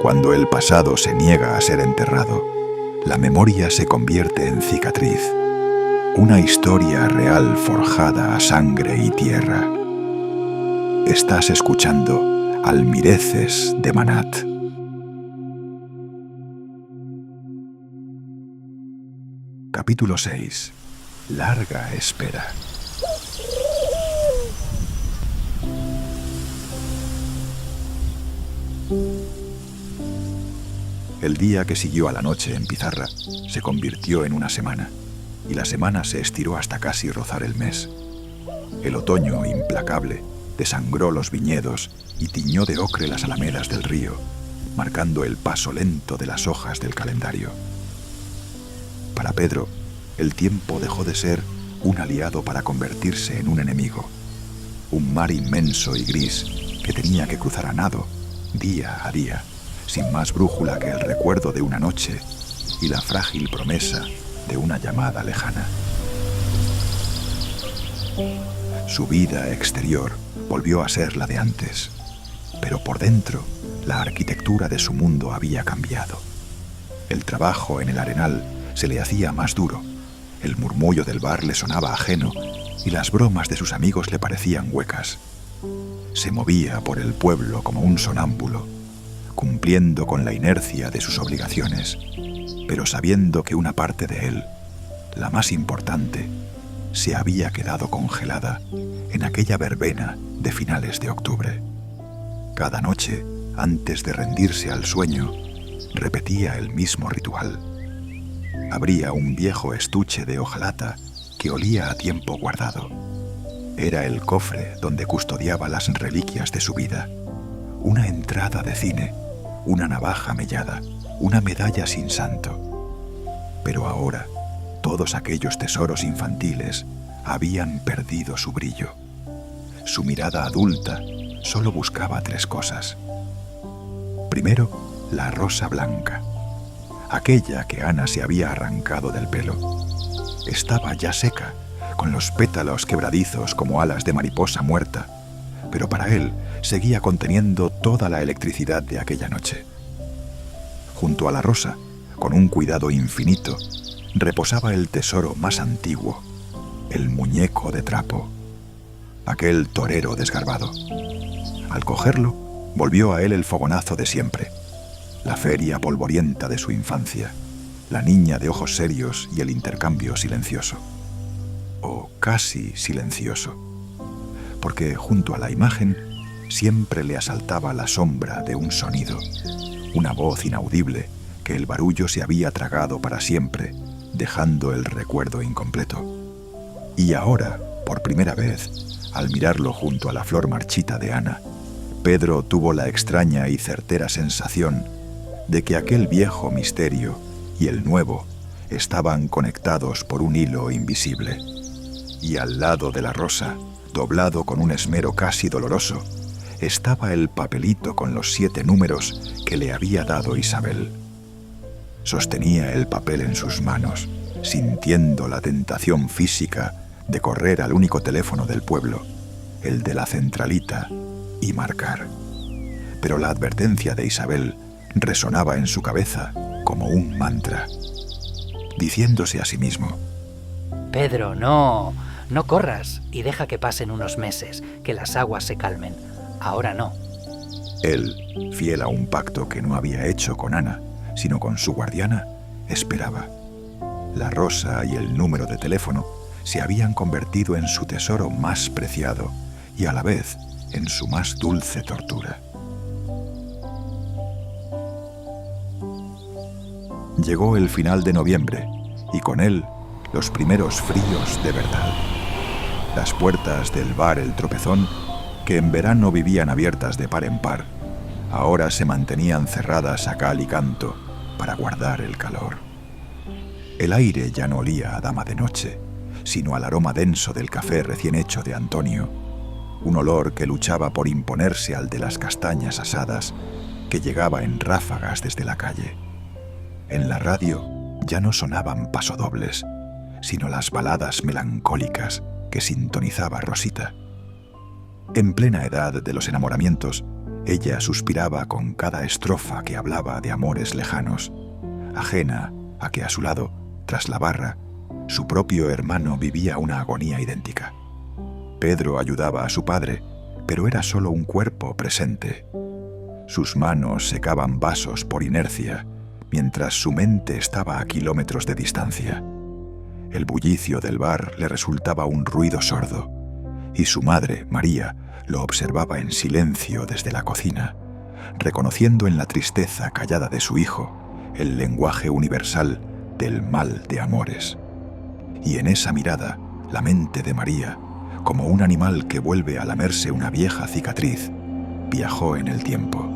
Cuando el pasado se niega a ser enterrado, la memoria se convierte en cicatriz, una historia real forjada a sangre y tierra. Estás escuchando Almireces de Manat. Capítulo 6. Larga espera. El día que siguió a la noche en Pizarra se convirtió en una semana, y la semana se estiró hasta casi rozar el mes. El otoño, implacable, desangró los viñedos y tiñó de ocre las alamedas del río, marcando el paso lento de las hojas del calendario. Para Pedro, el tiempo dejó de ser un aliado para convertirse en un enemigo, un mar inmenso y gris que tenía que cruzar a nado, día a día, sin más brújula que el recuerdo de una noche y la frágil promesa de una llamada lejana. Su vida exterior volvió a ser la de antes, pero por dentro la arquitectura de su mundo había cambiado. El trabajo en el arenal se le hacía más duro, el murmullo del bar le sonaba ajeno y las bromas de sus amigos le parecían huecas. Se movía por el pueblo como un sonámbulo, cumpliendo con la inercia de sus obligaciones, pero sabiendo que una parte de él, la más importante, se había quedado congelada en aquella verbena de finales de octubre. Cada noche, antes de rendirse al sueño, repetía el mismo ritual. Abría un viejo estuche de hojalata que olía a tiempo guardado. Era el cofre donde custodiaba las reliquias de su vida. Una entrada de cine, una navaja mellada, una medalla sin santo. Pero ahora, todos aquellos tesoros infantiles habían perdido su brillo. Su mirada adulta solo buscaba tres cosas. Primero, la rosa blanca, aquella que Ana se había arrancado del pelo. Estaba ya seca, con los pétalos quebradizos como alas de mariposa muerta, pero para él seguía conteniendo toda la electricidad de aquella noche. Junto a la rosa, con un cuidado infinito, reposaba el tesoro más antiguo, el muñeco de trapo, aquel torero desgarbado. Al cogerlo, volvió a él el fogonazo de siempre, la feria polvorienta de su infancia, la niña de ojos serios y el intercambio silencioso. O casi silencioso, porque junto a la imagen siempre le asaltaba la sombra de un sonido, una voz inaudible que el barullo se había tragado para siempre, dejando el recuerdo incompleto. Y ahora, por primera vez, al mirarlo junto a la flor marchita de Ana, Pedro tuvo la extraña y certera sensación de que aquel viejo misterio y el nuevo estaban conectados por un hilo invisible. Y al lado de la rosa, doblado con un esmero casi doloroso, estaba el papelito con los 7 números que le había dado Isabel. Sostenía el papel en sus manos, sintiendo la tentación física de correr al único teléfono del pueblo, el de la centralita, y marcar. Pero la advertencia de Isabel resonaba en su cabeza como un mantra, diciéndose a sí mismo: Pedro, no corras y deja que pasen unos meses, que las aguas se calmen. Ahora no. Él, fiel a un pacto que no había hecho con Ana, sino con su guardiana, esperaba. La rosa y el número de teléfono se habían convertido en su tesoro más preciado y a la vez en su más dulce tortura. Llegó el final de noviembre y con él los primeros fríos de verdad. Las puertas del bar El Tropezón, que en verano vivían abiertas de par en par, ahora se mantenían cerradas a cal y canto para guardar el calor. El aire ya no olía a dama de noche, sino al aroma denso del café recién hecho de Antonio, un olor que luchaba por imponerse al de las castañas asadas que llegaba en ráfagas desde la calle. En la radio ya no sonaban pasodobles, sino las baladas melancólicas que sintonizaba Rosita. En plena edad de los enamoramientos, Ella suspiraba con cada estrofa que hablaba de amores lejanos, ajena a que a su lado, tras la barra, su propio hermano vivía una agonía idéntica. Pedro ayudaba a su padre, pero era solo un cuerpo presente. Sus manos secaban vasos por inercia, mientras su mente estaba a kilómetros de distancia. El bullicio del bar le resultaba un ruido sordo, y su madre, María, lo observaba en silencio desde la cocina, reconociendo en la tristeza callada de su hijo el lenguaje universal del mal de amores. Y en esa mirada, la mente de María, como un animal que vuelve a lamerse una vieja cicatriz, viajó en el tiempo.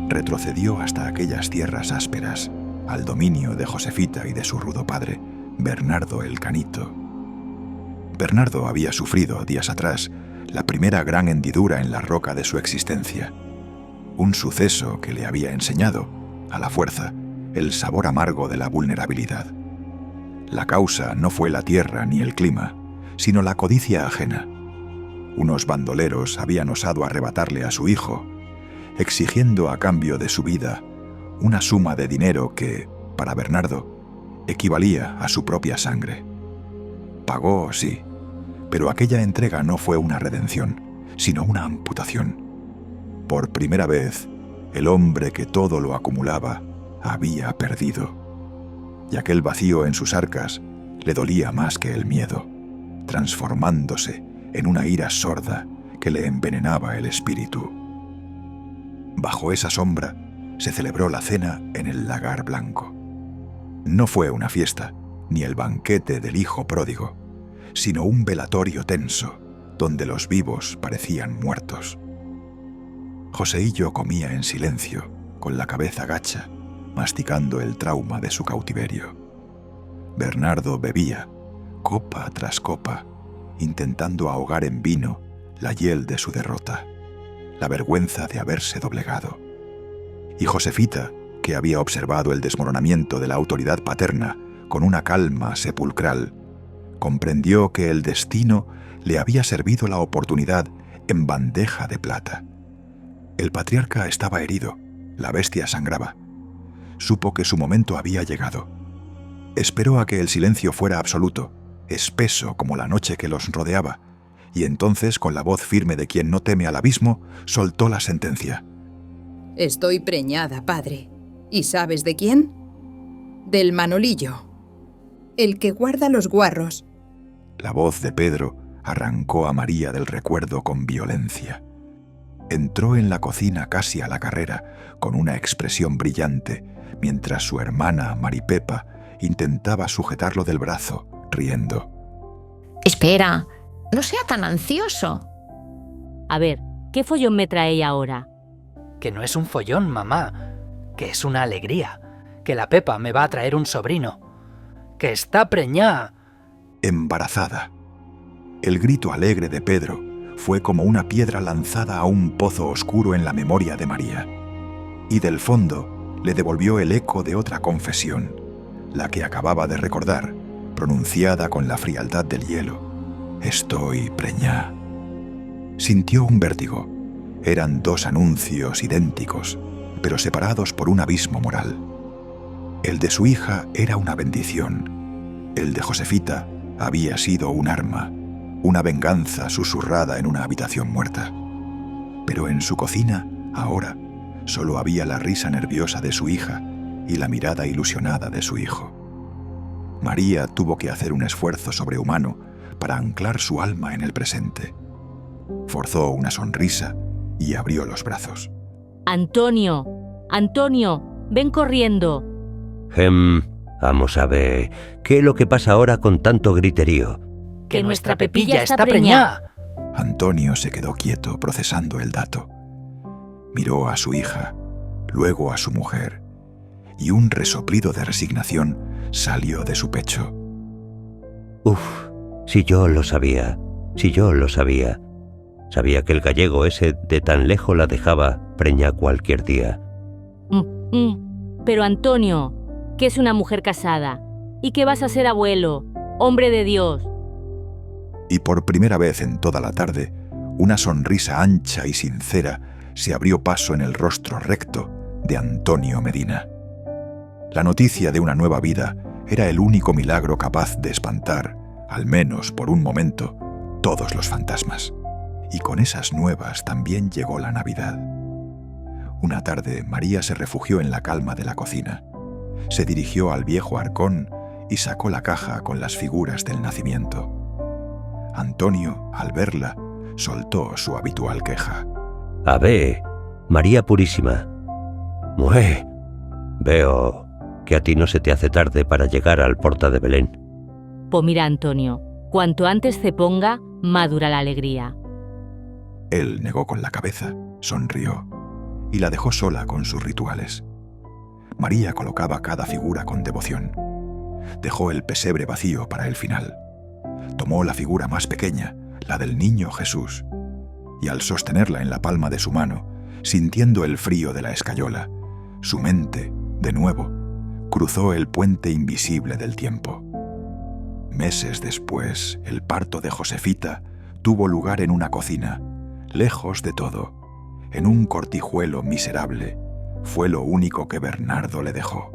Retrocedió hasta aquellas tierras ásperas, al dominio de Josefita y de su rudo padre, Bernardo el Canito. Bernardo había sufrido, días atrás, la primera gran hendidura en la roca de su existencia, un suceso que le había enseñado, a la fuerza, el sabor amargo de la vulnerabilidad. La causa no fue la tierra ni el clima, sino la codicia ajena. Unos bandoleros habían osado arrebatarle a su hijo, exigiendo a cambio de su vida una suma de dinero que, para Bernardo, equivalía a su propia sangre. Pagó, sí, pero aquella entrega no fue una redención, sino una amputación. Por primera vez, el hombre que todo lo acumulaba había perdido, y aquel vacío en sus arcas le dolía más que el miedo, transformándose en una ira sorda que le envenenaba el espíritu. Bajo esa sombra se celebró la cena en el lagar blanco. No fue una fiesta, ni el banquete del hijo pródigo, sino un velatorio tenso, donde los vivos parecían muertos. Joseillo comía en silencio, con la cabeza gacha, masticando el trauma de su cautiverio. Bernardo bebía, copa tras copa, intentando ahogar en vino la hiel de su derrota, la vergüenza de haberse doblegado. Y Josefita, que había observado el desmoronamiento de la autoridad paterna con una calma sepulcral, comprendió que el destino le había servido la oportunidad en bandeja de plata. El patriarca estaba herido, la bestia sangraba. Supo que su momento había llegado. Esperó a que el silencio fuera absoluto, espeso como la noche que los rodeaba, y entonces, con la voz firme de quien no teme al abismo, soltó la sentencia. Estoy preñada, padre. ¿Y sabes de quién? Del Manolillo, el que guarda los guarros. La voz de Pedro arrancó a María del recuerdo con violencia. Entró en la cocina casi a la carrera, con una expresión brillante, mientras su hermana Maripepa intentaba sujetarlo del brazo, riendo. Espera, no sea tan ansioso. A ver, ¿qué follón me trae ella ahora? Que no es un follón, mamá, que es una alegría, que la Pepa me va a traer un sobrino, que está preñada. Embarazada. El grito alegre de Pedro fue como una piedra lanzada a un pozo oscuro en la memoria de María, y del fondo le devolvió el eco de otra confesión, la que acababa de recordar, pronunciada con la frialdad del hielo. Estoy preñada. Sintió un vértigo. Eran dos anuncios idénticos, pero separados por un abismo moral. El de su hija era una bendición. El de Josefita había sido un arma, una venganza susurrada en una habitación muerta. Pero en su cocina, ahora, solo había la risa nerviosa de su hija y la mirada ilusionada de su hijo. María tuvo que hacer un esfuerzo sobrehumano para anclar su alma en el presente. Forzó una sonrisa y abrió los brazos. Antonio, Antonio, ven corriendo. Vamos a ver, ¿qué es lo que pasa ahora con tanto griterío? Que nuestra Pepilla está preñada. Antonio se quedó quieto procesando el dato. Miró a su hija, luego a su mujer, y un resoplido de resignación salió de su pecho. Si yo lo sabía, si yo lo sabía. Sabía que el gallego ese de tan lejos la dejaba preñar cualquier día. Pero Antonio, que es una mujer casada, y que vas a ser abuelo, hombre de Dios. Y por primera vez en toda la tarde, Una sonrisa ancha y sincera se abrió paso en el rostro recto de Antonio Medina. La noticia de una nueva vida era el único milagro capaz de espantar, al menos por un momento, todos los fantasmas. Y con esas nuevas también llegó la Navidad. Una tarde, María se refugió en la calma de la cocina. Se dirigió al viejo arcón y sacó la caja con las figuras del nacimiento. Antonio, al verla, soltó su habitual queja. Ave, María Purísima. Mué, veo que a ti no se te hace tarde para llegar al Porta de Belén. Pues mira, Antonio, cuanto antes se ponga, madura la alegría. Él negó con la cabeza, sonrió y la dejó sola con sus rituales. María colocaba cada figura con devoción. Dejó el pesebre vacío para el final. Tomó la figura más pequeña, la del niño Jesús, y al sostenerla en la palma de su mano, sintiendo el frío de la escayola, su mente, de nuevo, cruzó el puente invisible del tiempo. Meses después, el parto de Josefita tuvo lugar en una cocina, lejos de todo, en un cortijuelo miserable. Fue lo único que Bernardo le dejó.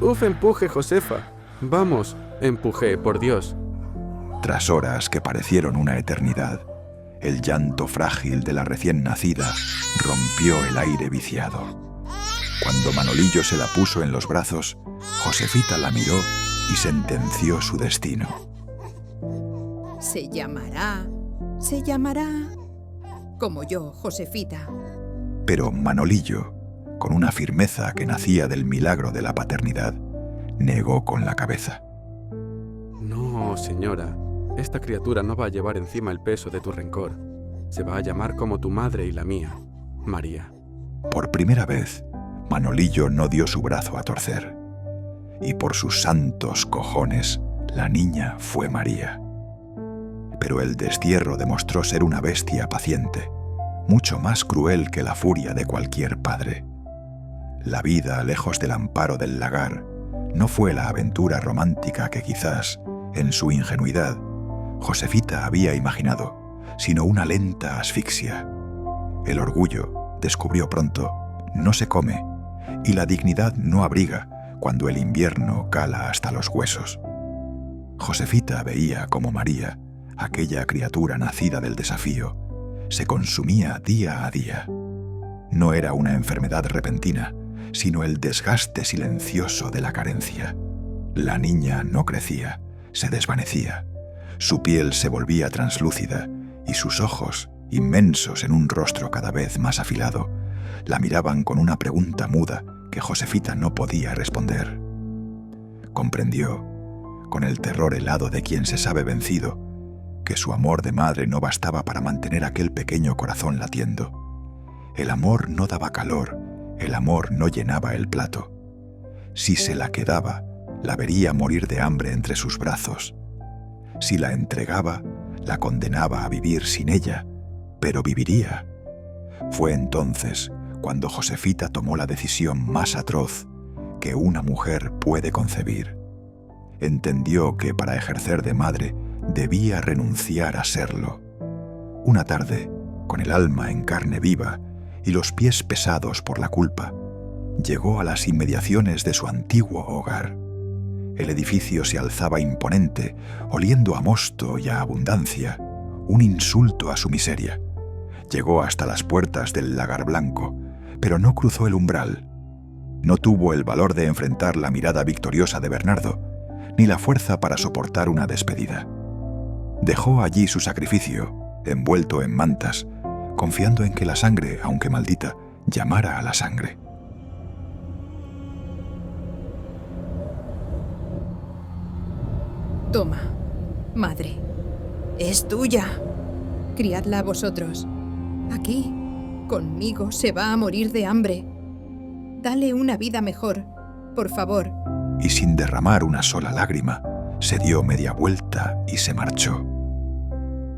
Uf, empuje, Josefa. Vamos, empuje, por Dios. Tras horas que parecieron una eternidad, el llanto frágil de la recién nacida rompió el aire viciado. Cuando Manolillo se la puso en los brazos, Josefita la miró y sentenció su destino. Se llamará como yo, Josefita. Pero Manolillo, con una firmeza que nacía del milagro de la paternidad, negó con la cabeza. No, señora. Esta criatura no va a llevar encima el peso de tu rencor. Se va a llamar como tu madre y la mía, María. Por primera vez, Manolillo no dio su brazo a torcer. Y por sus santos cojones, la niña fue María. Pero el destierro demostró ser una bestia paciente, mucho más cruel que la furia de cualquier padre. La vida lejos del amparo del lagar no fue la aventura romántica que quizás, en su ingenuidad, Josefita había imaginado, sino una lenta asfixia. El orgullo, descubrió pronto, no se come, y la dignidad no abriga cuando el invierno cala hasta los huesos. Josefita veía como María, aquella criatura nacida del desafío, se consumía día a día. No era una enfermedad repentina, sino el desgaste silencioso de la carencia. La niña no crecía, se desvanecía. Su piel se volvía translúcida y sus ojos, inmensos en un rostro cada vez más afilado, la miraban con una pregunta muda que Josefita no podía responder. Comprendió, con el terror helado de quien se sabe vencido, que su amor de madre no bastaba para mantener aquel pequeño corazón latiendo. El amor no daba calor, el amor no llenaba el plato. Si se la quedaba, la vería morir de hambre entre sus brazos. Si la entregaba, la condenaba a vivir sin ella, pero viviría. Fue entonces cuando Josefita tomó la decisión más atroz que una mujer puede concebir. Entendió que para ejercer de madre debía renunciar a serlo. Una tarde, con el alma en carne viva y los pies pesados por la culpa, llegó a las inmediaciones de su antiguo hogar. El edificio se alzaba imponente, oliendo a mosto y a abundancia, un insulto a su miseria. Llegó hasta las puertas del lagar blanco, pero no cruzó el umbral. No tuvo el valor de enfrentar la mirada victoriosa de Bernardo, ni la fuerza para soportar una despedida. Dejó allí su sacrificio, envuelto en mantas, confiando en que la sangre, aunque maldita, llamara a la sangre. Toma, madre, es tuya. Criadla vosotros. Aquí, conmigo, se va a morir de hambre. Dale una vida mejor, por favor. Y sin derramar una sola lágrima, se dio media vuelta y se marchó.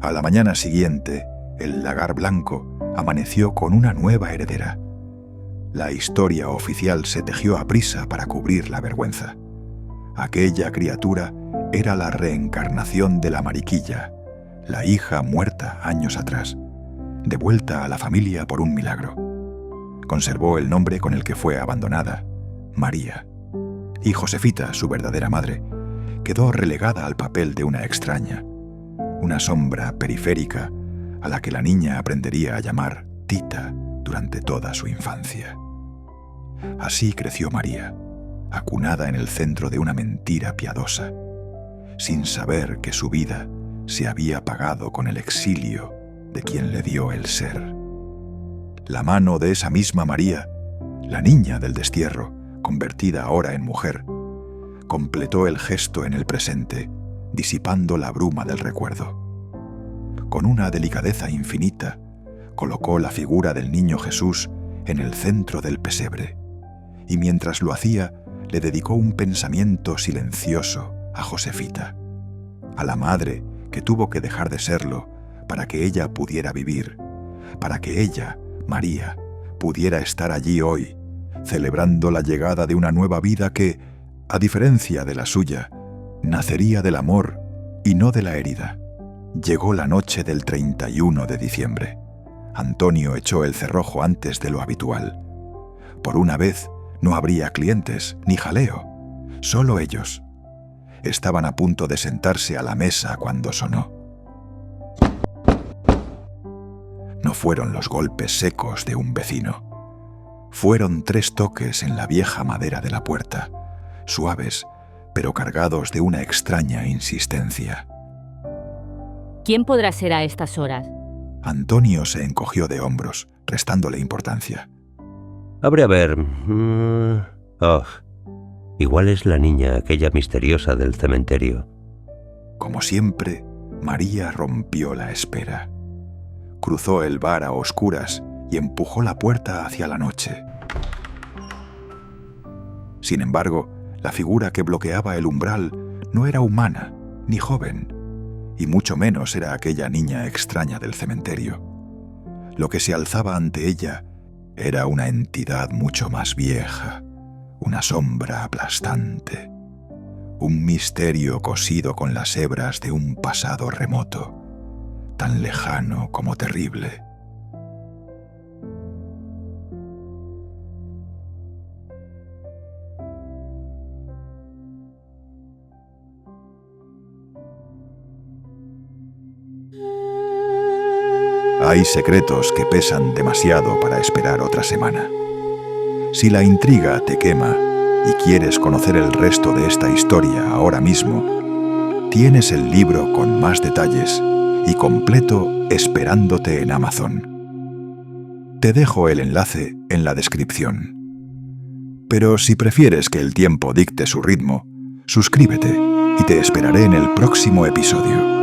A la mañana siguiente, el lagar blanco amaneció con una nueva heredera. La historia oficial se tejió aprisa para cubrir la vergüenza. Aquella criatura era la reencarnación de la Mariquilla, la hija muerta años atrás, devuelta a la familia por un milagro. Conservó el nombre con el que fue abandonada, María, y Josefita, su verdadera madre, quedó relegada al papel de una extraña, una sombra periférica a la que la niña aprendería a llamar Tita durante toda su infancia. Así creció María, acunada en el centro de una mentira piadosa, sin saber que su vida se había pagado con el exilio de quien le dio el ser. La mano de esa misma María, la niña del destierro, convertida ahora en mujer, completó el gesto en el presente, disipando la bruma del recuerdo. Con una delicadeza infinita, colocó la figura del niño Jesús en el centro del pesebre, y mientras lo hacía, le dedicó un pensamiento silencioso a Josefita, a la madre que tuvo que dejar de serlo para que ella pudiera vivir, para que ella, María, pudiera estar allí hoy, celebrando la llegada de una nueva vida que, a diferencia de la suya, nacería del amor y no de la herida. Llegó la noche del 31 de diciembre. Antonio echó el cerrojo antes de lo habitual. Por una vez no habría clientes ni jaleo, solo ellos. Estaban a punto de sentarse a la mesa cuando sonó. No fueron los golpes secos de un vecino. Fueron 3 toques en la vieja madera de la puerta, suaves, pero cargados de una extraña insistencia. ¿Quién podrá ser a estas horas? Antonio se encogió de hombros, restándole importancia. Abre a ver. Igual es la niña aquella misteriosa del cementerio. Como siempre, María rompió la espera. Cruzó el bar a oscuras y empujó la puerta hacia la noche. Sin embargo, la figura que bloqueaba el umbral no era humana ni joven, y mucho menos era aquella niña extraña del cementerio. Lo que se alzaba ante ella era una entidad mucho más vieja, una sombra aplastante, un misterio cosido con las hebras de un pasado remoto, tan lejano como terrible. Hay secretos que pesan demasiado para esperar otra semana. Si la intriga te quema y quieres conocer el resto de esta historia ahora mismo, tienes el libro con más detalles y completo esperándote en Amazon. Te dejo el enlace en la descripción. Pero si prefieres que el tiempo dicte su ritmo, suscríbete y te esperaré en el próximo episodio.